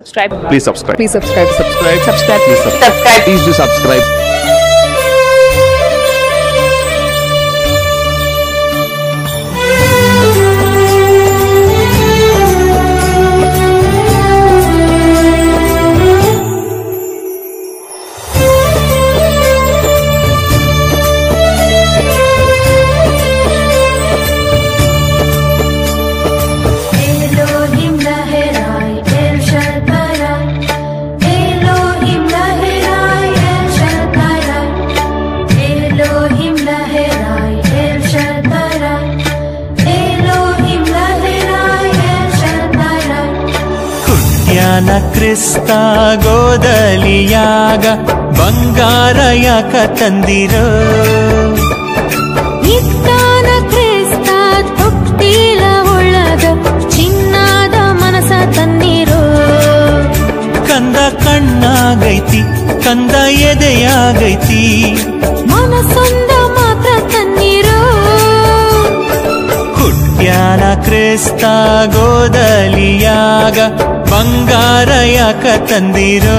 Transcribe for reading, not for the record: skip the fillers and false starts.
Subscribe. Please subscribe. Please subscribe. Subscribe. Subscribe. Please subscribe. Subscribe. Please do subscribe. ಕ್ರಿಸ್ತ ಗೋದಲಿಯಾಗ ಬಂಗಾರ ಯಾಕ ತಂದಿರೋ ಇತ್ತಾನ ಕ್ರಿಸ್ತ ತೊಟ್ಟಿಲ ಒಳಗ ಚಿನ್ನದ ಮನಸ ತನ್ನಿರೋ ಕಂದ ಕಣ್ಣಾಗೈತಿ ಕಂದ ಎದೆಯಾಗೈತಿ ಮನಸೊಂದ ಮಾತ್ರ ತನ್ನಿರೋ ಹುಟ್ಟ್ಯಾನ ಕ್ರಿಸ್ತ ಗೋದಲಿಯಾಗ ಬಂಗಾರ ಯಾಕ ತಂದಿರೋ